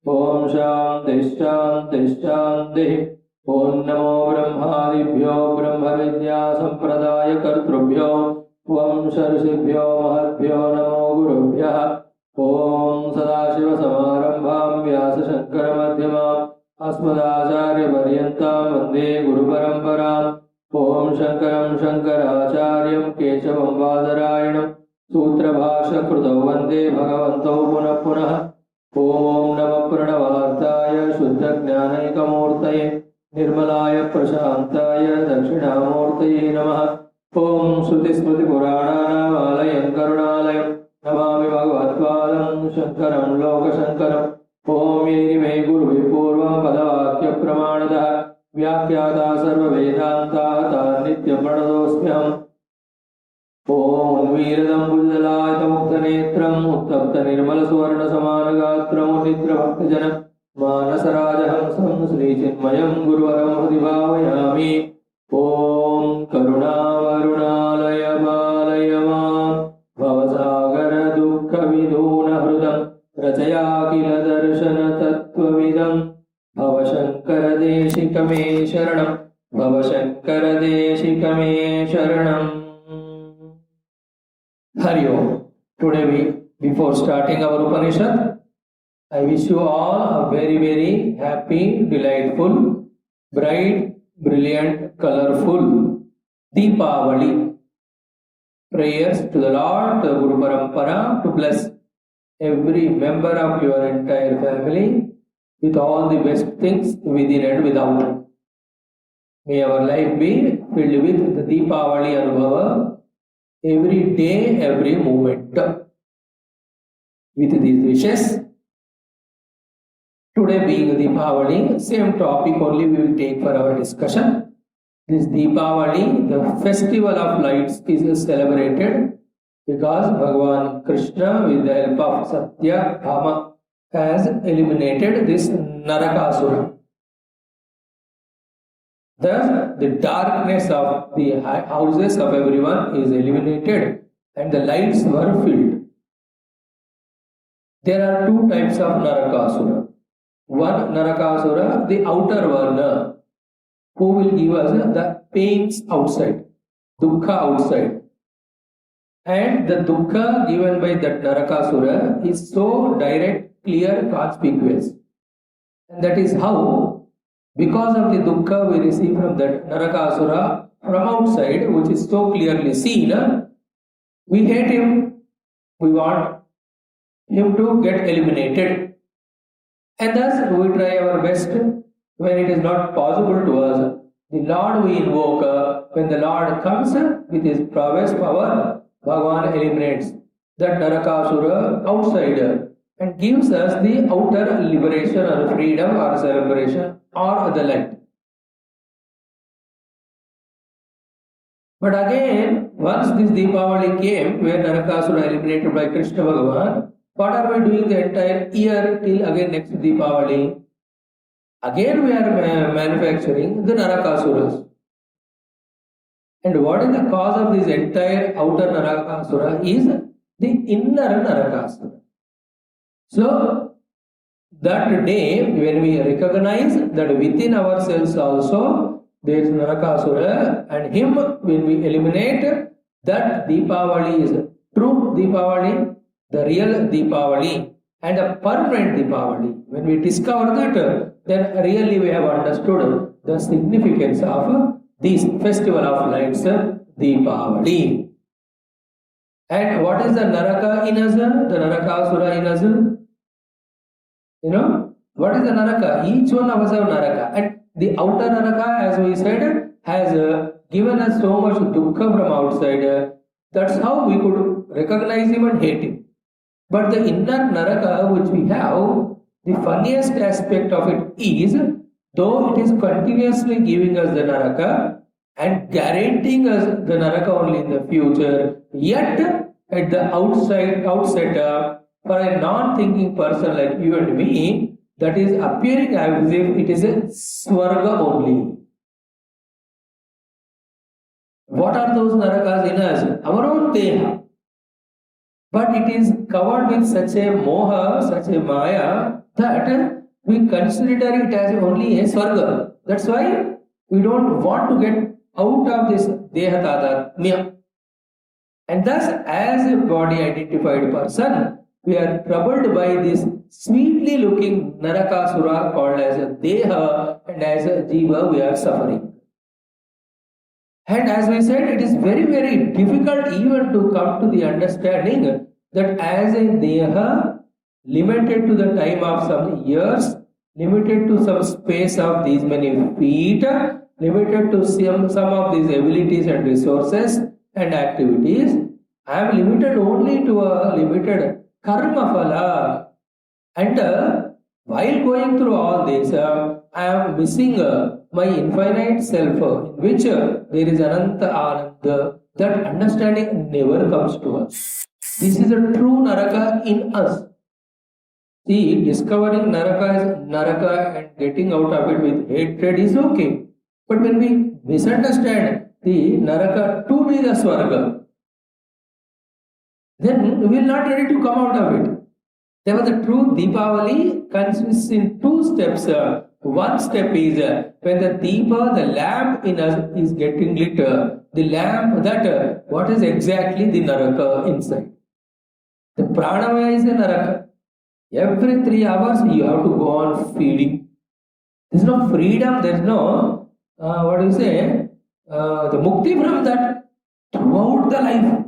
Om Shanti Shanti Shanti. Om Namo Brahmadibhyo Brahma Vidya Sampradaya Kartrubhyo Vamsharshibhyo Mahabhyo Namo Gurubhyah. Om Sadashiva Samarambham Vyasa Shankara Madhyamam Asmadacharya Paryantam Vande Guru Paramparam. Om Shankaram Shankaracharyam Keshavam Vadarayanam Sutra Bhasha Krutau Vande Bhagavantau Punah Punah. Om Namah Pranavartaya Shuddha Jnanaikamurtaye Nirmalaya Prashantaya Dakshinamurtaye Namah. Om Shruti Smriti Purananam Alayam Karunalayam Namami Bhagavatpadam Shankaram Loka Shankaram. Om Yeni Me Guru Vipurvam Padavakya Pramanadaha Vyakyata Sarva Vedanta Nityam Pranadosmyam. Om Veeradam Buddhalayata Mukta Netram Uttapta Nirmala Suvarna Samana Gatram Nitra Bhaktajanam Manasarajaham Sri Chinmayam Guruvaram Hridivavayami. Om Karuna Varunalaya Balayama Bhavasagara Dukkha Viduna Hrudam Rachaya Kila Darshana Tattvavidam Bhavashankara Deshikame Sharanam Bhavashankara Deshikame Sharanam. Hari Om. Today before starting our Upanishad, I wish you all a very, very happy, delightful, bright, brilliant, colorful Deepavali. Prayers to the Lord, the Guru Parampara, to bless every member of your entire family with all the best things within and without. May our life be filled with the Deepavali Anubhava every day, every moment. With these wishes, today being Deepavali, same topic only we will take for our discussion. This Deepavali, the festival of lights, is celebrated because Bhagavan Krishna, with the help of Satya, AHAM, has eliminated this Narakasura. Thus, the darkness of the houses of everyone is eliminated and the lights were filled. There are two types of Narakasura. One Narakasura, the outer Varna, who will give us the pains outside, Dukkha outside. And the Dukkha given by that Narakasura is so direct, clear, conspicuous. And that is how, because of the Dukkha we receive from that Narakasura from outside, which is so clearly seen, we hate him, we want him to get eliminated. And thus we try our best when it is not possible to us. The Lord we invoke, when the Lord comes with his prowess power, Bhagavan eliminates that Narakasura outside and gives us the outer liberation or freedom or celebration or the light. But again, once this Deepavali came, where Narakasura eliminated by Krishna Bhagavan, what are we doing the entire year till again next Deepavali? Again we are manufacturing the Narakasuras. And what is the cause of this entire outer Narakasura is the inner Narakasura. So, that day when we recognize that within ourselves also there is Narakasura, and him when we eliminate, that Deepavali is true Deepavali, the real Deepavali and a permanent Deepavali. When we discover that, then really we have understood the significance of this festival of lights, Deepavali. And what is the Naraka in us? The Narakasura in us? You know, what is the Naraka? Each one of us have Naraka. And the outer Naraka, as we said, has given us so much dukkha from outside. That's how we could recognize him and hate him. But the inner Naraka which we have, the funniest aspect of it is, though it is continuously giving us the Naraka and guaranteeing us the Naraka only in the future, yet at the outset, for a non-thinking person like you and me, that is appearing as if it is a Swarga only. What are those Narakas in us? Our own Deha. but it is covered with such a moha, such a maya, that we consider it as only a swarga. That's why we don't want to get out of this deha tadatmya. And thus, as a body identified person, we are troubled by this sweetly looking Narakasura called as a Deha, and as a Jiva we are suffering. And as we said, it is very, very difficult even to come to the understanding that as a Deha, limited to the time of some years, limited to some space of these many feet, limited to some of these abilities and resources and activities, I am limited only to a limited karma phala. And while going through all this, I am missing my infinite self, in which there is Ananta Ananda. That understanding never comes to us. This is a true Naraka in us. See, discovering Naraka is Naraka and getting out of it with hatred is okay. But when we misunderstand the Naraka to be the Swarga, then we will not ready to come out of it. Therefore, the true Deepavali consists in two steps. One step is when the Deepa, the lamp in us, is getting lit. The lamp that, what is exactly the Naraka inside? The Pranamaya is the Naraka. Every 3 hours you have to go on feeding. There is no freedom, there is no, the mukti from that throughout the life.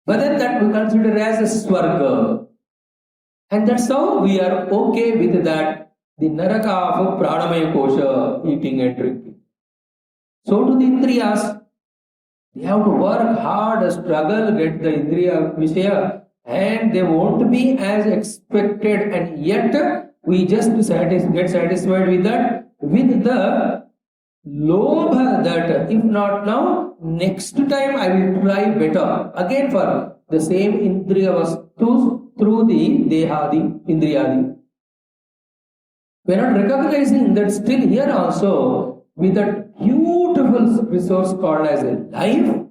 But then that we consider as a Swarga. And that's how we are okay with that, the Naraka of Pranamaya Kosha, eating and drinking. So to the Indriyas, they have to work hard, struggle, get the Indriya Vishaya, and they won't be as expected, and yet we just get satisfied with that, with the lobha that if not now, next time I will try better. Again for the same Indriya Vastus through the Dehadi, Indriyadi. We are not recognizing that still here also, with that beautiful resource called as a life,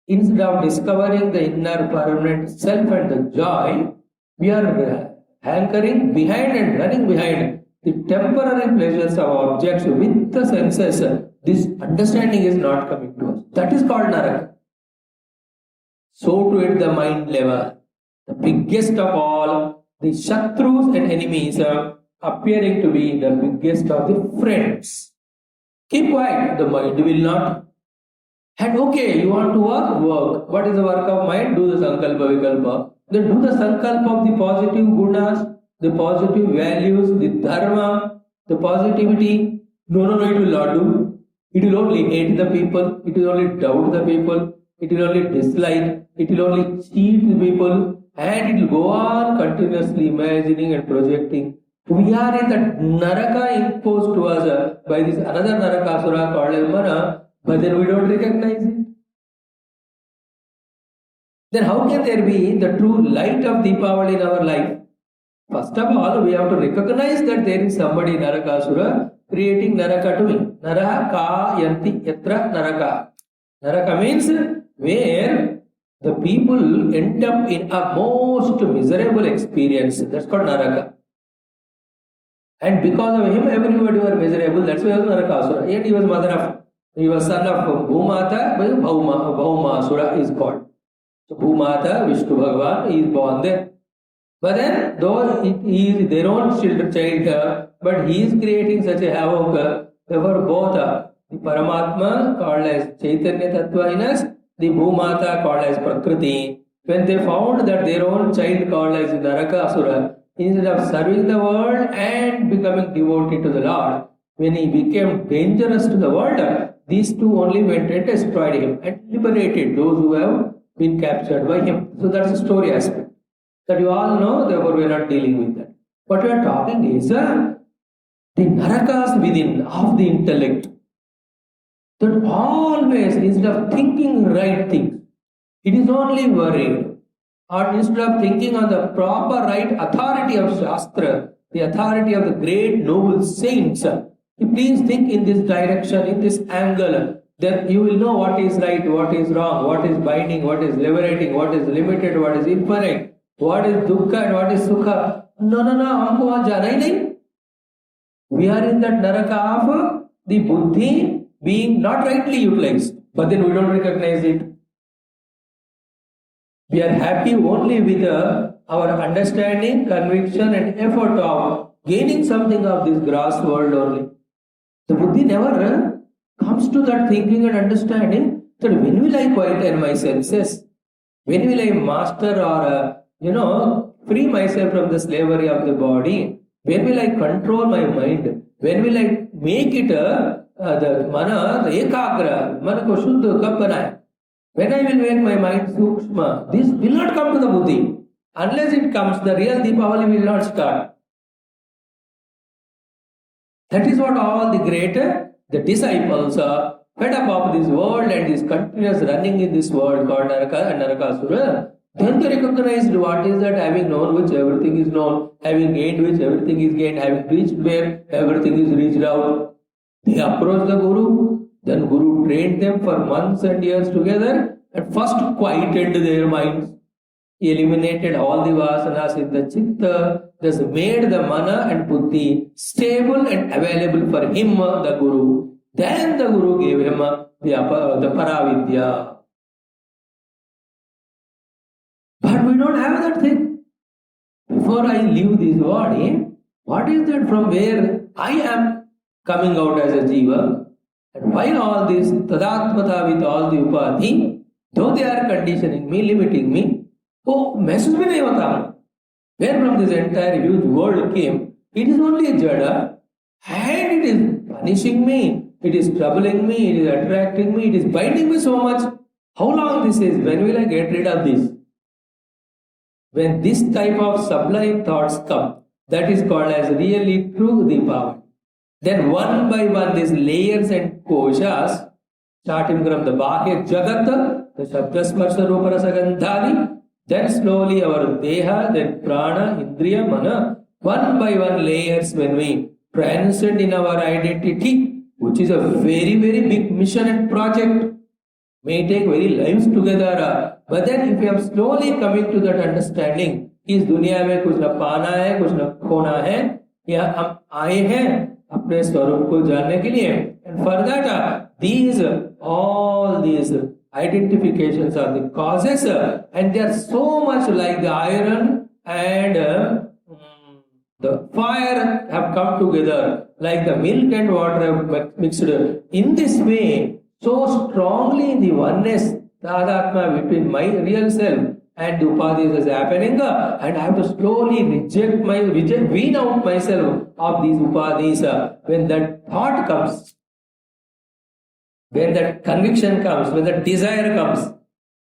instead of discovering the inner permanent self and the joy, we are hankering behind and running behind the temporary pleasures of objects with the senses. This understanding is not coming to us. That is called Naraka. So to at the mind level, the biggest of all, the Shatrus and enemies are appearing to be the biggest of the friends. Keep quiet, the mind will not. And okay, you want to work. What is the work of mind? Do the Sankalpa Vikalpa. Then do the Sankalpa of the positive gunas, the positive values, the Dharma, the positivity. No, it will not do. It will only hate the people. It will only doubt the people. It will only dislike. It will only cheat the people. And it will go on continuously imagining and projecting. We are in that Naraka imposed to us by this another Narakasura called as Mana, but then we don't recognize it. Then how can there be the true light of Deepavali in our life? First of all, we have to recognize that there is somebody Narakasura creating Naraka to me. Naraka yanti yatra Naraka. Naraka means where the people end up in a most miserable experience. That's called Naraka. And because of him, everybody were miserable. That's why he was Narakasura. Yet he was son of Bhumata, Bhaumasura is called. So Bhumata, Vishnu Bhagavan, is born there. But then, though he is their own child, but he is creating such a havoc. Therefore, both the Paramatma called as Chaitanya Tattva in us, the Bhumata called as Prakriti, when they found that their own child called as Narakasura, instead of serving the world and becoming devoted to the Lord, when he became dangerous to the world, these two only went and destroyed him and liberated those who have been captured by him. So that's the story aspect that you all know, therefore we are not dealing with that. What we are talking is the Narakas within of the intellect, that always, instead of thinking right things, it is only worried. Or instead of thinking on the proper right authority of Shastra, the authority of the great noble saints, please think in this direction, in this angle. then you will know what is right, what is wrong, what is binding, what is liberating, what is limited, what is infinite, what is dukkha and what is sukha. No, हमको वहां जाना ही नहीं. We are in that naraka of the buddhi being not rightly utilized, but then we don't recognize it. We are happy only with our understanding, conviction and effort of gaining something of this gross world only. The buddhi never comes to that thinking and understanding that when will I quieten my senses? When will I master or, free myself from the slavery of the body? When will I control my mind? When will I make it the mana, the ekagra, mana ko shuddha kab banaya? When I will make my mind sukshma, this will not come to the buddhi. Unless it comes, the real Deepavali will not start. That is what all the disciples are fed up of this world and this continuous running in this world called Naraka and Narakasura. Then they recognized what is that having known which everything is known, having gained which everything is gained, having reached where everything is reached out. They approached the Guru, then Guru trained them for months and years together and first quieted their minds. He eliminated all the vasanas in the chitta, thus made the mana and buddhi stable and available for him, the Guru. Then the Guru gave him the Paravidya. But we don't have that thing. Before I leave this body, what is that from where I am coming out as a jiva? And while all this tadatmata with all the upadhi, though they are conditioning me, limiting me, महसूस भी नहीं होता. Where from this entire huge world came, it is only a jada and it is punishing me, it is troubling me, it is attracting me, it is binding me so much. How long this is? When will I get rid of this? When this type of sublime thoughts come, that is called as really true Deepavali. Then one by one these layers and koshas, starting from the Bahya Jagat, the Shabda Smarsha Rupa Rasa Gandhali, then slowly our Deha, then Prana, Indriya, Mana, one by one layers when we transcend in our identity, which is a very, very big mission and project, may take very lives together. But then if we are slowly coming to that understanding, इस दुनिया में कुछ न पाना है, कुछ न खोना है, या हम आए हैं अपने स्वरूप को जानने के लिए. And for that, all these identifications are the causes, and they are so much like the iron and the fire have come together, like the milk and water have mixed. In this way, so strongly in the oneness, the Adatma between my real self and the upadhis is happening, and I have to slowly wean out myself of these upadhis. When that thought comes, when that conviction comes, when that desire comes,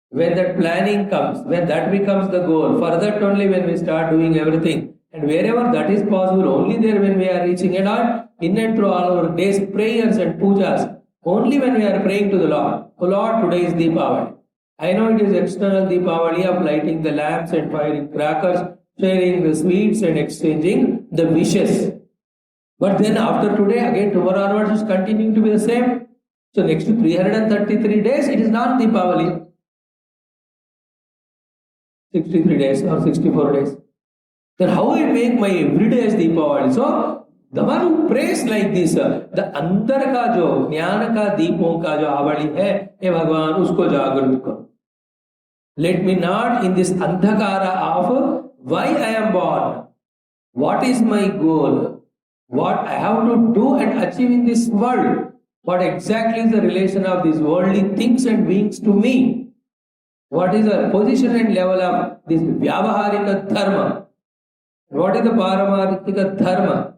when that planning comes, when that becomes the goal, for that only when we start doing everything. And wherever that is possible, only there when we are reaching it out, in and through all our days, prayers and pujas, only when we are praying to the Lord. Oh Lord, today is Deepavali. I know it is external Deepavali of lighting the lamps and firing crackers, sharing the sweets and exchanging the wishes. But then after today, again tomorrow onwards is continuing to be the same. So next to 333 days, it is not Deepavali. 63 days or 64 days. Then how I make my everyday as Deepavali? So the one who prays like this, the अंदर का जो ज्ञान का दीपों का जो आवली है, हे भगवान उसको जागृत करो. Let me not in this andhakara of why I am born, what is my goal, what I have to do and achieve in this world. What exactly is the relation of these worldly things and beings to me? What is the position and level of this Vyavaharika Dharma? What is the Paramarthika Dharma?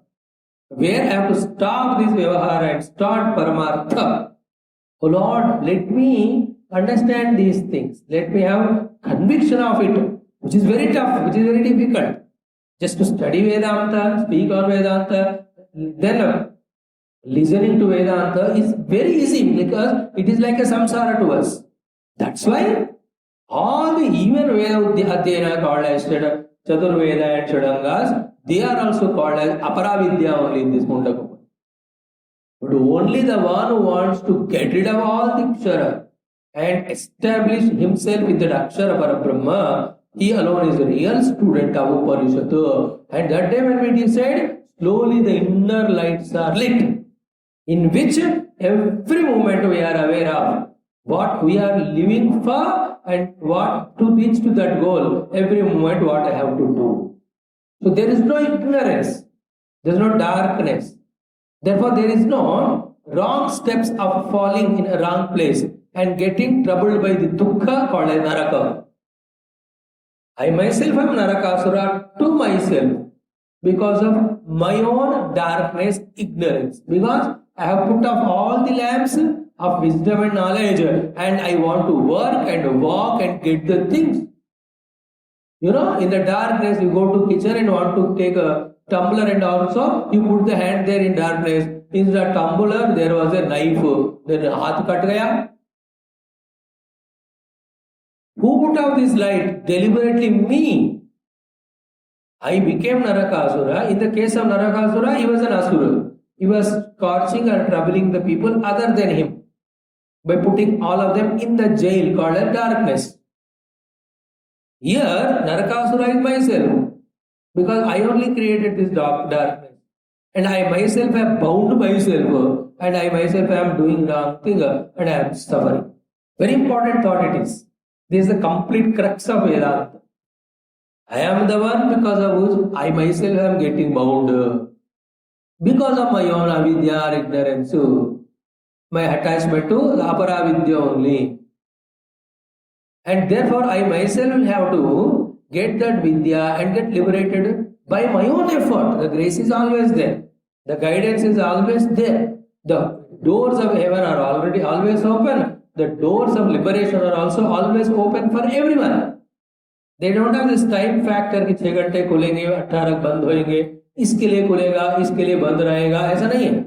Where I have to stop this Vyavahara and start Paramartha? Oh Lord, let me understand these things. Let me have conviction of it, which is very tough, which is very difficult. Just to study Vedanta, speak on Vedanta, then listening to Vedanta is very easy because it is like a samsara to us. That's why all the even Veda Adhyayana called as Chaturveda and Shadangas, they are also called as Aparavidya only in this Mundaka. But only the one who wants to get rid of all the Akshara and establish himself in that Akshara Parabrahma, he alone is the real student of Upanishad. And that day when we decide, slowly the inner lights are lit, in which every moment we are aware of what we are living for and what to reach to that goal. Every moment what I have to do. So there is no ignorance, there is no darkness. Therefore there is no wrong steps of falling in a wrong place and getting troubled by the dukkha called as naraka. I myself am Narakasura to myself because of my own darkness, ignorance. Because I have put off all the lamps of wisdom and knowledge and I want to work and walk and get the things. You know, in the darkness you go to kitchen and want to take a tumbler and also you put the hand there in darkness. In the tumbler there was a knife. Then haath cut gaya. Who put out this light? Deliberately me. I became Narakasura. In the case of Narakasura, he was an Asura. He was scorching and troubling the people other than him by putting all of them in the jail called as darkness. Here, Narakasura is myself because I only created this darkness and I myself have bound myself and I myself am doing wrong thing and I am suffering. Very important thought it is. This is the complete crux of Vedanta. I am the one because of which I myself am getting bound. Because of my own avidya or ignorance, my attachment to aparavidya only. And therefore I myself will have to get that vidya and get liberated by my own effort. The grace is always there. The guidance is always there. The doors of heaven are already always open. The doors of liberation are also always open for everyone. They don't have this time factor कि 6 घंटे खुलेंगे 18 बंद होंगे इसके लिए खुलेगा इसके लिए बंद रहेगा ऐसा नहीं है.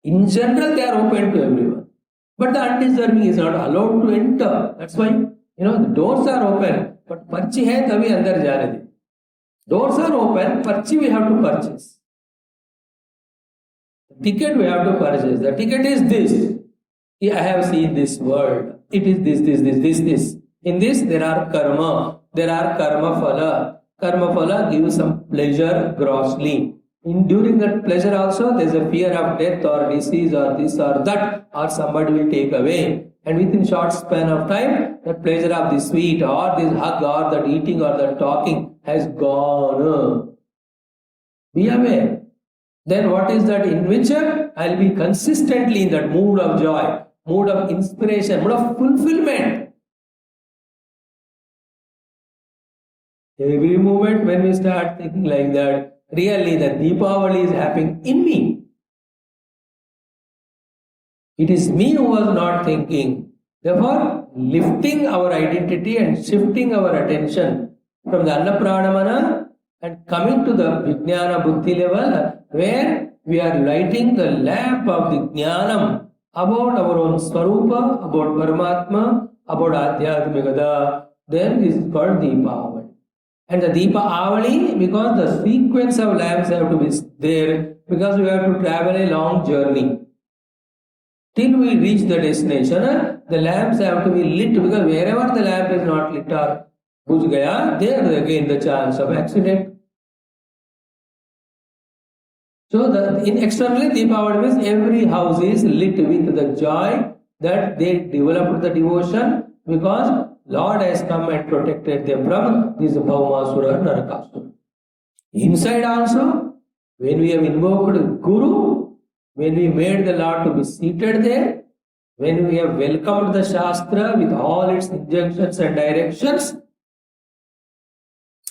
In general they are open to everyone, but the undeserving is not allowed to enter. That's why the doors are open, but पर्ची है तभी अंदर जाने दे. Doors are open, पर्ची we have to purchase. The ticket we have to purchase. The ticket is this. I have seen this world. It is this. In this there are karma. There are karma phala. Karma phala gives some pleasure grossly. During that pleasure also there is a fear of death or disease or this or that or somebody will take away. And within short span of time, that pleasure of the sweet or this hug or that eating or that talking has gone. Be aware. Then what is that in which I will be consistently in that mood of joy, mood of inspiration, mood of fulfillment. Every moment when we start thinking like that, really the Deepavali is happening in me. It is me who was not thinking. Therefore, lifting our identity and shifting our attention from the Annapranamana and coming to the Vijnana Buddhi level where we are lighting the lamp of the Jnanam about our own Swarupa, about Paramatma, about Adhyatmikata, then this is called Deepavali. And the Deepavali, because the sequence of lamps have to be there, because we have to travel a long journey. Till we reach the destination, the lamps have to be lit, because wherever the lamp is not lit or bujh gaya, there again the chance of accident. So in externally Deepavali means every house is lit with the joy that they developed the devotion because Lord has come and protected them from this Bhaumasura, Narakasura. Inside also, when we have invoked Guru, when we made the Lord to be seated there, when we have welcomed the Shastra with all its injunctions and directions,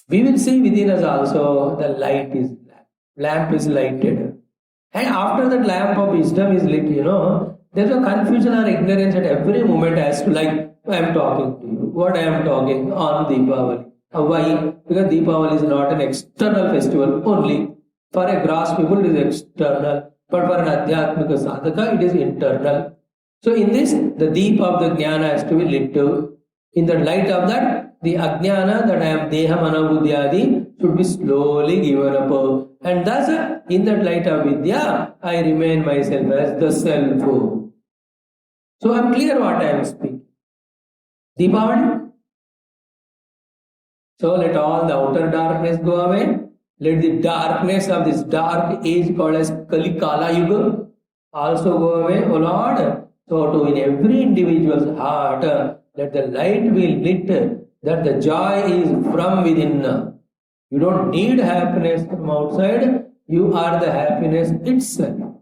we will see within us also the light is lamp is lighted. And after that lamp of wisdom is lit, there's a confusion or ignorance at every moment as to like, I am talking to you. What I am talking on Deepavali. Why? Because Deepavali is not an external festival only. For a gross people it is external. But for an Adhyatmika sadhaka it is internal. So in this, the deep of the Jnana has to be lit. In the light of that, the ajnana that I am deha mana buddhyadi should be slowly given up. And thus, in that light of vidya, I remain myself as the self. So I am clear what I am speaking. Deepavali. So let all the outer darkness go away. Let the darkness of this dark age called as Kali Kala Yuga also go away, O Lord. So to in every individual's heart, let the light be lit, that the joy is from within. You don't need happiness from outside, you are the happiness itself.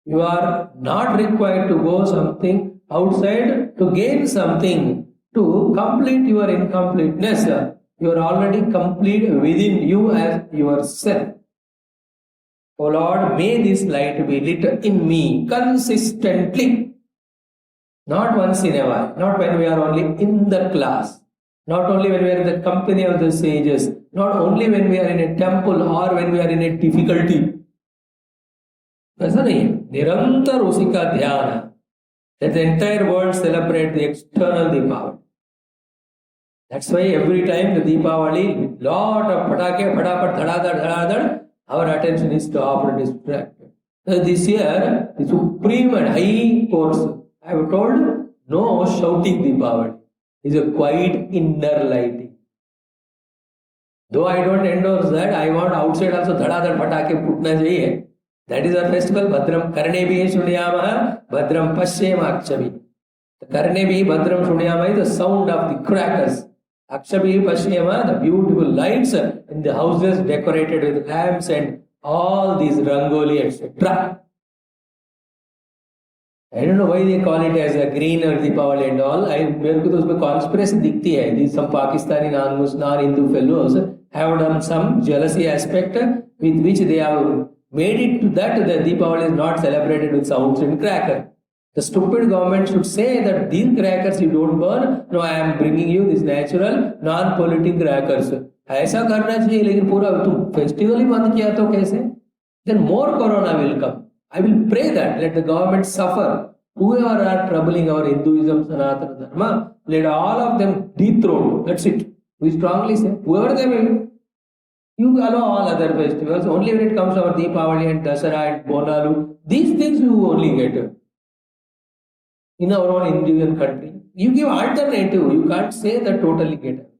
You are not required to go something outside to gain something, to complete your incompleteness. You are already complete within you as yourself. O Lord, may this light be lit in me consistently. Not once in a while, not when we are only in the class, not only when we are in the company of the sages, not only when we are in a temple or when we are in a difficulty. ऐसा नहीं है, निरंतर उसी का ध्यान है. Let the entire world celebrate the external Deepavali. That's why every time the Deepavali, lot of patake, patapat, dhadadad, our attention is stopped and distracted. So this year, the supreme and high course, I have told, no shouting Deepavali. It's a quiet inner lighting. Though I don't endorse that, I want outside also dhadadad patake putna chahiye. That is our festival. Bhadram karnebi shunyamaha, bhadram pashyema akshabi. The karnebi bhadram shunyamaha is the sound of the crackers. Akshabi pashyema, the beautiful lights in the houses decorated with lamps and all these rangoli, etc. I don't know why they call it as a green or Deepavali and all. मेरे को तो उसमें conspiracy दिखती है. Some Pakistani non-Hindu fellows have done some jealousy aspect with which they have made it to that the Deepavali is not celebrated with sounds and cracker. The stupid government should say that these crackers you don't burn. No, I am bringing you this natural, non-polluting crackers. ऐसा करना चाहिए, लेकिन पूरा तुम festival ही बंद किया तो कैसे? Then more corona will come. I will pray that let the government suffer. Whoever are troubling our Hinduism, Sanatana Dharma, let all of them dethroned. That's it. We strongly say, whoever they will. You allow all other festivals. Only when it comes to our Deepavali and Dasara and Bonalu, these things you only get in our own Indian country. You give alternative. You can't say that totally get it.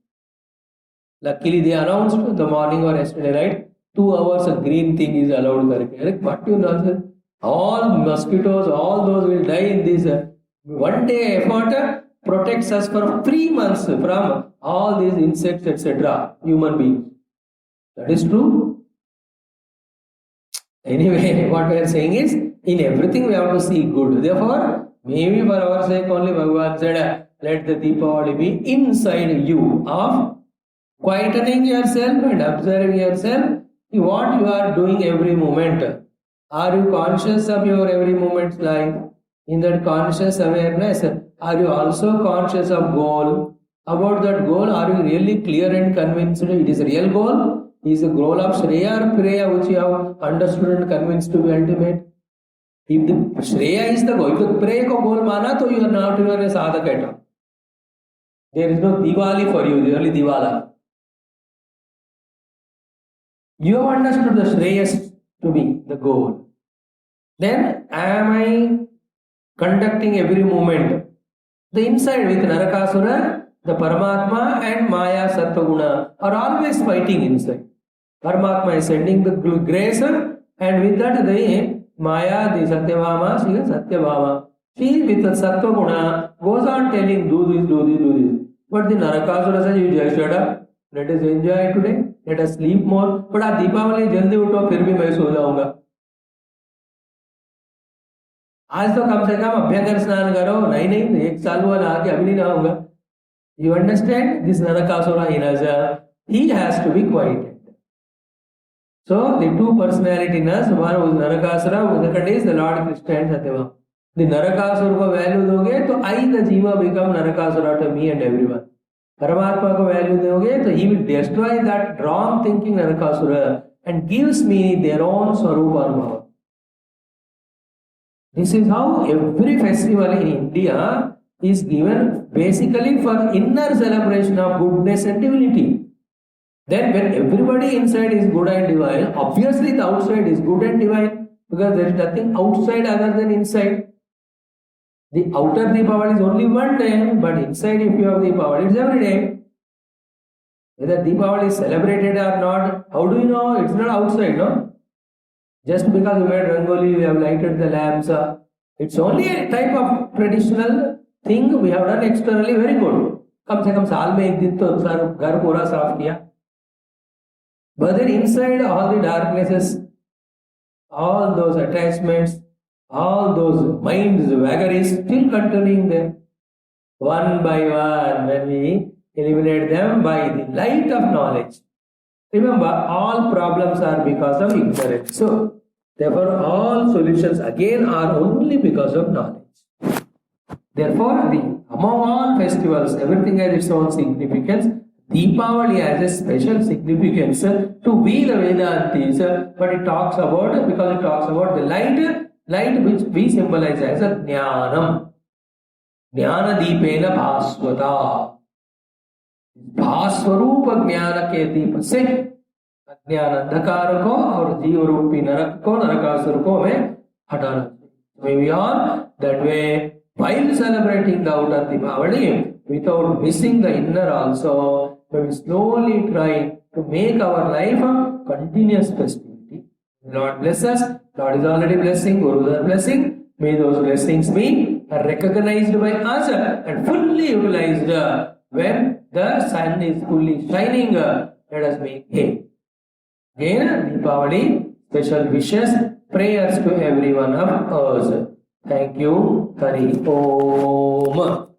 Luckily, they announced the morning or yesterday, right? 2 hours of green thing is allowed. What you know? All mosquitoes, all those will die in this. One day effort protects us for 3 months from all these insects, etc. Human beings. That is true. Anyway, what we are saying is, in everything we have to see good. Therefore, maybe for our sake only Bhagavan said, let the Deepavali be inside you of quietening yourself and observing yourself. What you are doing every moment. Are you conscious of your every moment's life? In that conscious awareness, are you also conscious of goal? About that goal, are you really clear and convinced it is a real goal? Is the goal of Shreya or Preya which you have understood and convinced to be ultimate? If the Shreya is the goal, if the Preya ko goal mana, so you are not even a sadhaka at all. There is no Diwali for you, there is only Diwala. You have understood the Shreyas to be the goal. Then, am I conducting every moment? The inside with Narakasura, the Paramatma and Maya Sattva-guna are always fighting inside. Paramatma is sending the grace and with that the Maya, the Satyabhama, she is Satyabhama. She with the Sattva-guna goes on telling do this, do this, do this. But the Narakasura says, you just shut up. Let us enjoy today. Let us sleep more. But आप दीपावली जल्दी उठो फिर भी मैं सो जाऊंगा. आज तो कम से कम अभ्यंगर स्नान करो. नहीं 1 साल हुआ नहा के अभी नहीं नहाऊंगा. You understand? This Narakasura in us, he has to be quieted. So the two personality in us, one was Narakasura, the second is the Lord Krishna and Satyabhama. The Narakasura को value दोगे तो I the Jiva become Narakasura to me and everyone. Paramatma को value दोगे तो he will destroy that wrong thinking Narakasura and gives me their own Swarupa Anubhava. This is how every festival in India is given basically for inner celebration of goodness and divinity. Then when everybody inside is good and divine, obviously the outside is good and divine, because there is nothing outside other than inside. The outer Deepavali is only one day, but inside if you have Deepavali, it's every day. Whether Deepavali is celebrated or not, how do you know? It's not outside, no? Just because we made Rangoli, we have lighted the lamps. It's only a type of traditional thing we have done externally, very good. कम से कम साल में एक दिन तो घर पूरा साफ किया. But then inside all the darknesses, all those attachments, all those minds vagaries still continuing there. One by one, when we eliminate them by the light of knowledge. Remember, all problems are because of ignorance. So, therefore, all solutions again are only because of knowledge. Therefore, among all festivals, everything has its own significance. Deepavali has a special significance to we the Vedantis, but it talks about the light which we symbolize as a Jnanam. Jnana Deepena Bhaswata. भास्वरूप ज्ञान के दीप से अज्ञान अंधकार को और जीव रूपी नरक को नरकासुर को हमें हटाना चाहिए. We are that way while celebrating the outer Deepavali without missing the inner also. We slowly try to make our life a continuous festivity. Lord bless us. Lord is already blessing. Gurus are blessing. May those blessings be recognized by us and fully utilized when the sun is fully shining. Let us make hay. Again, Deepavali, special wishes, prayers to every one of us. Thank you. Hari Om.